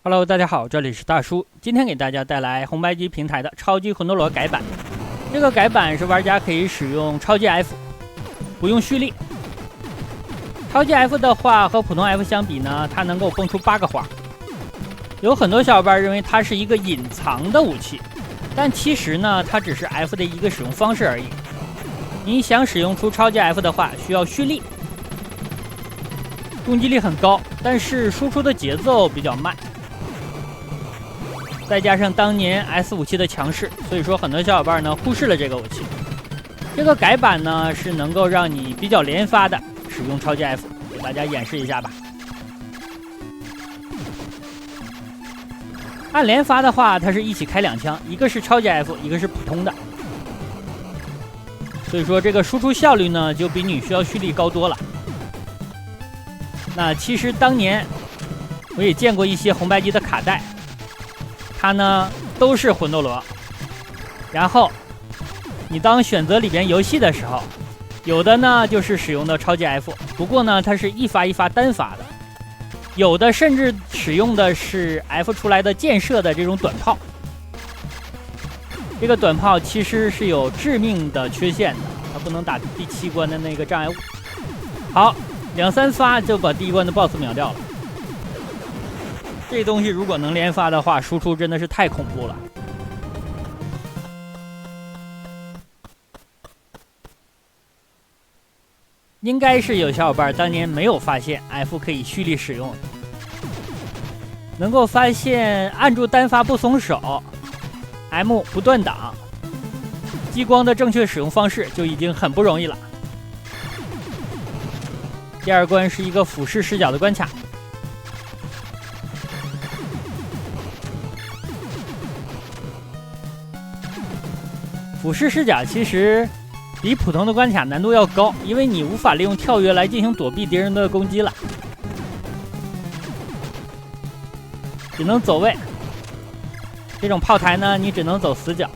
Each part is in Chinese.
Hello， 大家好，这里是大叔。今天给大家带来红白机平台的超级魂斗罗改版。这个改版是玩家可以使用超级 F， 不用蓄力。超级 F 的话和普通 F 相比呢，它能够蹦出8个花。有很多小伙伴认为它是一个隐藏的武器，但其实呢，它只是 F 的一个使用方式而已。你想使用出超级 F 的话，需要蓄力，攻击力很高，但是输出的节奏比较慢。再加上当年 S 武器的强势，所以说很多小伙伴呢忽视了这个武器。这个改版呢是能够让你比较连发的使用超级 F， 给大家演示一下吧。按连发的话，它是一起开2枪，一个是超级 F， 一个是普通的。所以说这个输出效率呢就比你需要蓄力高多了。那其实当年我也见过一些红白机的卡带。它呢都是魂斗罗，然后你当选择里边游戏的时候，有的呢就是使用的超级 F， 不过呢它是一发一发单发的，有的甚至使用的是 F 出来的箭射的这种短炮。这个短炮其实是有致命的缺陷的，它不能打第7关的那个障碍物。好，2、3发就把第1关的 BOSS 秒掉了。这东西如果能连发的话，输出真的是太恐怖了。应该是有小伙伴当年没有发现 F 可以蓄力使用，能够发现按住单发不松手， M 不断挡，激光的正确使用方式就已经很不容易了。第2关是一个俯视视角的关卡。俯视视角其实比普通的关卡难度要高，因为你无法利用跳跃来进行躲避敌人的攻击了，只能走位。这种炮台呢，你只能走死角。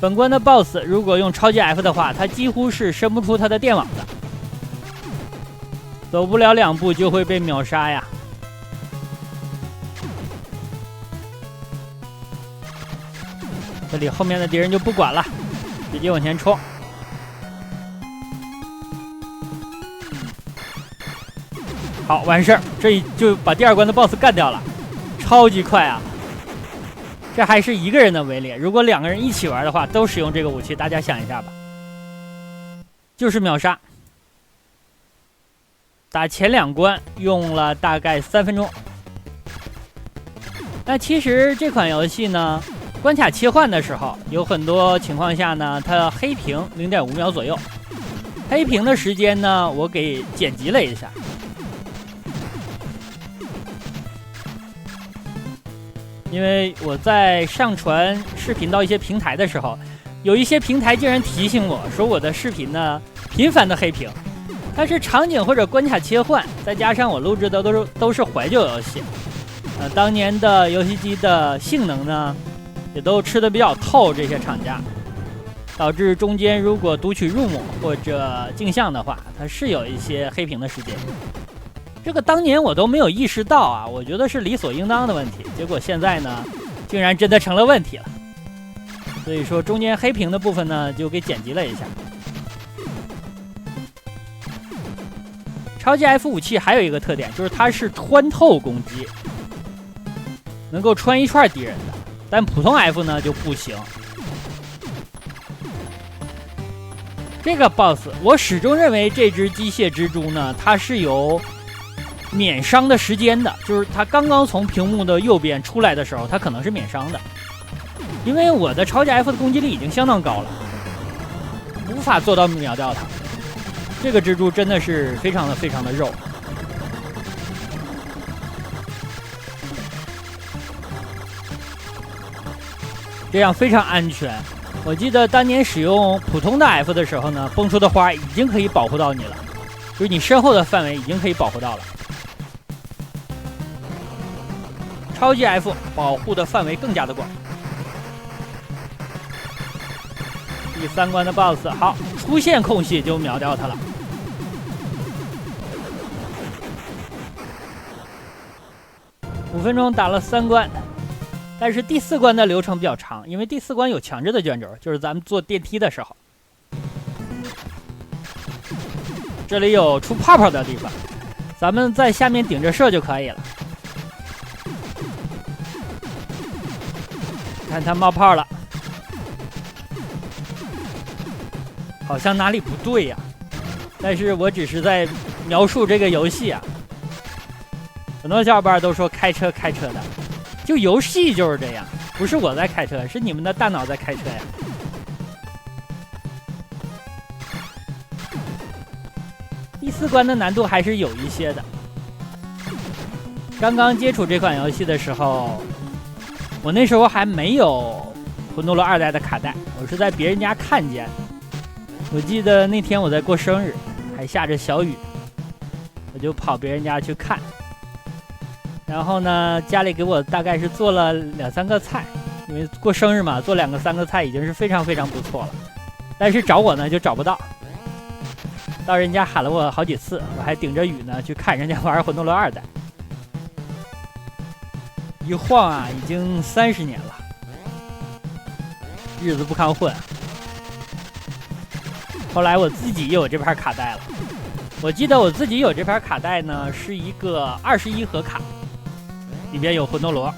本关的 BOSS 如果用超级 F 的话，他几乎是伸不出他的电网的，走不了2步就会被秒杀呀。这里后面的敌人就不管了，直接往前冲。好，完事儿，这就把第2关的 BOSS 干掉了，超级快啊！这还是1个人的围猎，如果2个人一起玩的话，都使用这个武器，大家想一下吧，就是秒杀。打前2关用了大概3分钟。那其实这款游戏呢，关卡切换的时候，有很多情况下呢，它黑屏 0.5 秒左右。黑屏的时间呢，我给剪辑了一下。因为我在上传视频到一些平台的时候，有一些平台竟然提醒我说我的视频呢频繁的黑屏。但是场景或者关卡切换，再加上我录制的都是怀旧游戏，当年的游戏机的性能呢也都吃得比较透，这些厂家导致中间如果读取入目或者镜像的话，它是有一些黑屏的时间。这个当年我都没有意识到啊，我觉得是理所应当的问题，结果现在呢竟然真的成了问题了。所以说中间黑屏的部分呢就给剪辑了一下。超级 F 武器还有一个特点，就是它是穿透攻击，能够穿一串敌人的，但普通 F 呢就不行。这个 BOSS 我始终认为这只机械蜘蛛呢，它是有免伤的时间的，就是它刚刚从屏幕的右边出来的时候，它可能是免伤的。因为我的超级 F 的攻击力已经相当高了，无法做到秒掉它。这个蜘蛛真的是非常的肉。这样非常安全。我记得当年使用普通的 F 的时候呢，蹦出的花已经可以保护到你了，就是你身后的范围已经可以保护到了。超级 F 保护的范围更加的广。第3关的 BOSS 好，出现空隙就秒掉它了。5分钟打了3关，但是第4关的流程比较长，因为第4关有强制的卷轴，就是咱们坐电梯的时候，这里有出泡泡的地方，咱们在下面顶着射就可以了。看它冒泡了，好像哪里不对呀，但是我只是在描述这个游戏啊。很多小伙伴都说开车的，就游戏就是这样，不是我在开车，是你们的大脑在开车呀。第4关的难度还是有一些的。刚刚接触这款游戏的时候，我那时候还没有《魂斗罗2代》的卡带，我是在别人家看见。我记得那天我在过生日，还下着小雨，我就跑别人家去看。然后呢，家里给我大概是做了2、3个菜，因为过生日嘛，做2个3个菜已经是非常非常不错了。但是找我呢就找不到，到人家喊了我好几次，我还顶着雨呢去看人家玩《魂斗罗2代》。一晃啊，已经30年了，日子不堪混。后来我自己又有这盘卡带了，我记得我自己有这盘卡带呢，是一个21盒卡，里边有魂斗罗。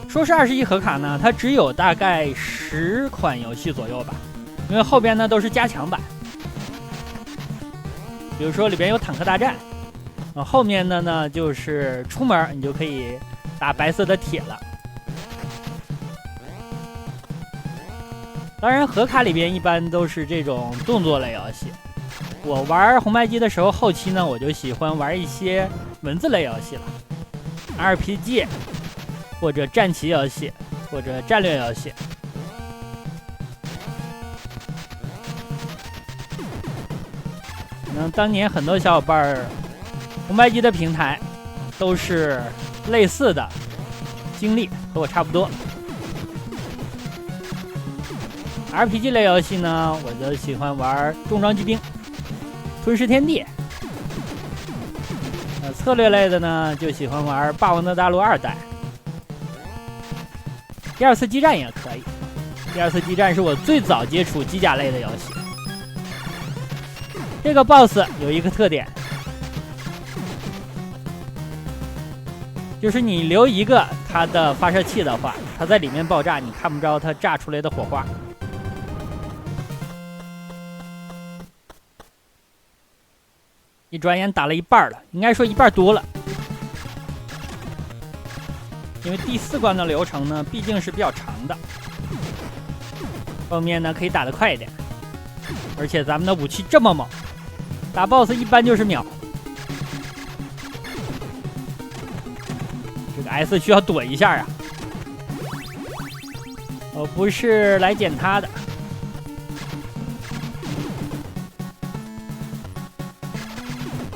说是21盒卡呢，它只有大概10款游戏左右吧，因为后边呢都是加强版。比如说里边有坦克大战，后面的呢就是出门你就可以打白色的铁了。当然盒卡里边一般都是这种动作类游戏，我玩红白机的时候后期呢我就喜欢玩一些文字类游戏了， RPG 或者战棋游戏或者战略游戏。可能当年很多小伙伴红白机的平台都是类似的经历，和我差不多。RPG 类游戏呢，我就喜欢玩重装机兵、吞噬天地。策略类的呢，就喜欢玩霸王的大陆2代。第2次激战也可以，第2次激战是我最早接触机甲类的游戏。这个 BOSS 有一个特点，就是你留一个它的发射器的话，它在里面爆炸，你看不着它炸出来的火花。一转眼打了一半了，应该说一半多了。因为第4关的流程呢，毕竟是比较长的，后面呢可以打得快一点。而且咱们的武器这么猛，打 BOSS 一般就是秒。这个 S 需要躲一下啊，我不是来捡它的。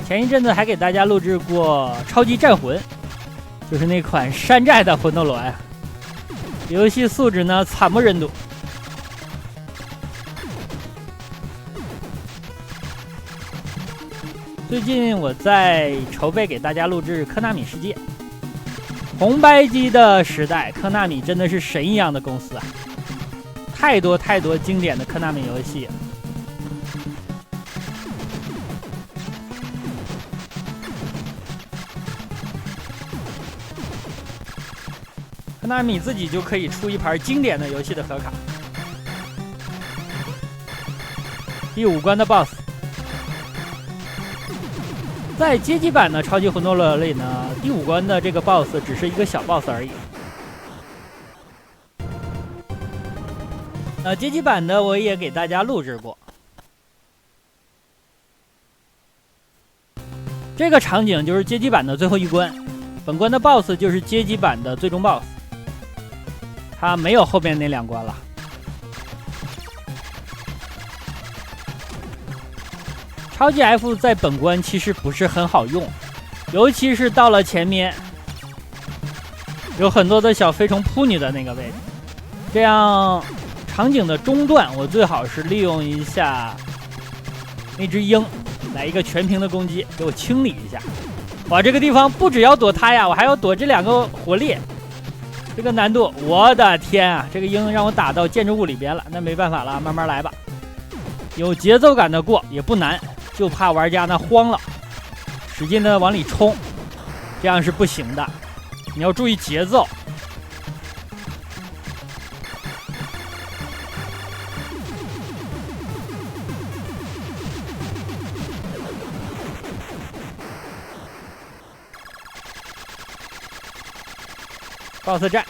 前一阵子还给大家录制过《超级战魂》，就是那款山寨的魂斗罗呀，游戏素质呢惨不忍睹。最近我在筹备给大家录制科纳米世界。红白机的时代，科纳米真的是神一样的公司啊，太多太多经典的科纳米游戏。科纳米自己就可以出一盘经典的游戏的盒卡。第5关的 BOSS， 在街机版的超级魂斗罗里呢，第5关的这个 BOSS 只是一个小 BOSS 而已。街机版的我也给大家录制过。这个场景就是街机版的最后一关，本关的 BOSS 就是街机版的最终 BOSS。它没有后面那2关了。超级 F 在本关其实不是很好用，尤其是到了前面，有很多的小飞虫扑你的那个位置，这样场景的中段，我最好是利用一下那只鹰，来一个全屏的攻击，给我清理一下。哇，这个地方不只要躲他呀，我还要躲这2个火力，这个难度，我的天啊！这个鹰让我打到建筑物里边了，那没办法了，慢慢来吧。有节奏感的过也不难，就怕玩家呢慌了，使劲的往里冲，这样是不行的。你要注意节奏。BOSS 战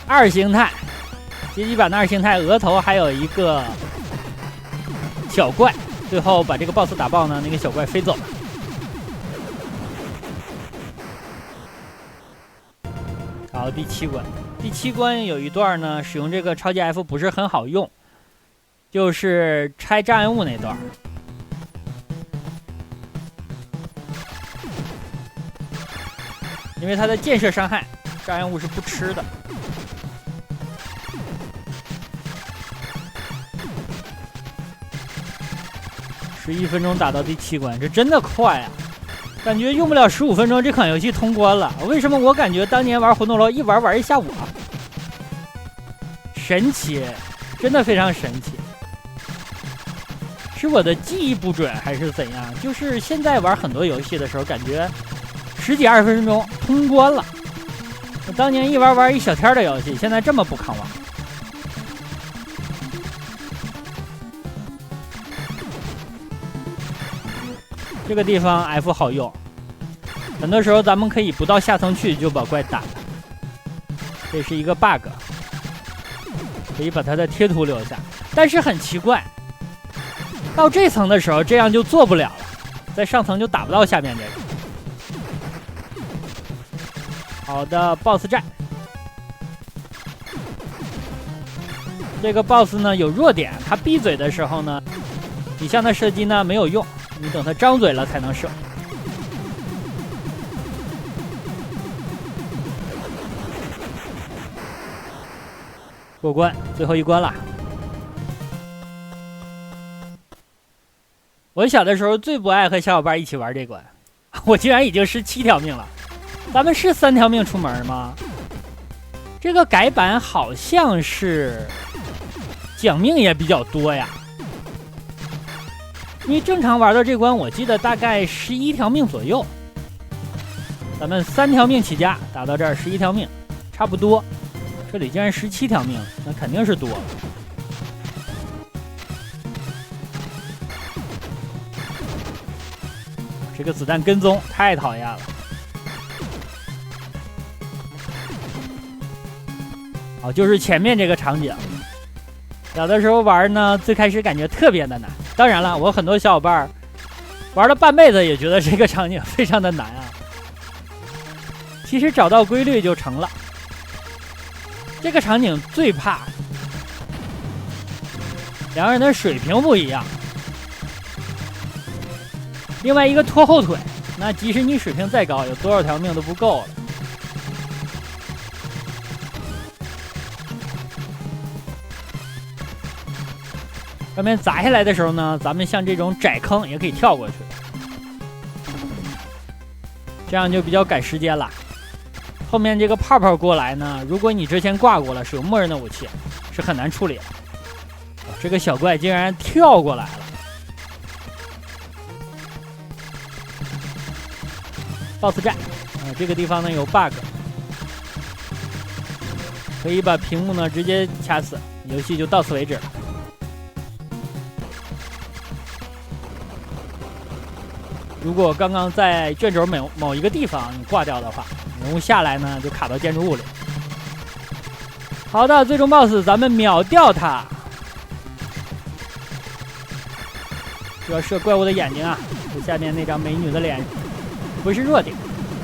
2形态，街机版的2形态，额头还有一个小怪，最后把这个 BOSS 打爆呢，那个小怪飞走了。好，第7关，第7关有一段呢，使用这个超级 F 不是很好用，就是拆障碍物那段。因为它的建设伤害，障碍物是不吃的。11分钟打到第7关，这真的快啊！感觉用不了15分钟，这款游戏通关了。为什么我感觉当年玩魂斗罗一玩一下午啊？神奇，真的非常神奇。是我的记忆不准还是怎样？就是现在玩很多游戏的时候，感觉10几20分钟通关了。我当年一玩一小天的游戏，现在这么不抗王。这个地方 F 好用，很多时候咱们可以不到下层去就把怪打了，这是一个 bug， 可以把它的贴图留下。但是很奇怪，到这层的时候这样就做不了了，在上层就打不到下面这个。好的 ，BOSS 战。这个 BOSS 呢有弱点，他闭嘴的时候呢，你向他射击呢没有用，你等他张嘴了才能射。过关，最后一关了。我小的时候最不爱和小伙伴一起玩这关，我竟然已经17条命了。咱们是3条命出门吗？这个改版好像是奖命也比较多呀。因为正常玩的这关，我记得大概11条命左右。咱们3条命起家，打到这儿11条命，差不多。这里竟然17条命，那肯定是多了。这个子弹跟踪太讨厌了。好，就是前面这个场景，有的时候玩呢，最开始感觉特别的难。当然了，我很多小伙伴玩了半辈子也觉得这个场景非常的难啊。其实找到规律就成了。这个场景最怕两个人的水平不一样。另外一个拖后腿，那即使你水平再高，有多少条命都不够了。外面砸下来的时候呢，咱们像这种窄坑也可以跳过去，这样就比较赶时间了。后面这个泡泡过来呢，如果你之前挂过了，是有默认的武器，是很难处理的。这个小怪竟然跳过来了。BOSS 战，这个地方呢有 bug， 可以把屏幕呢直接掐死，游戏就到此为止了。如果刚刚在卷轴某一个地方你挂掉的话，人物下来呢就卡到建筑物里。好的，最终 BOSS 咱们秒掉他。就要射怪物的眼睛啊，就下面那张美女的脸不是弱点，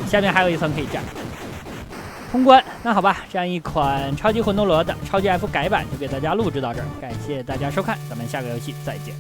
下面还有一层可以站。通关，那好吧，这样一款超级魂斗罗的超级 F 改版就给大家录制到这儿，感谢大家收看，咱们下个游戏再见。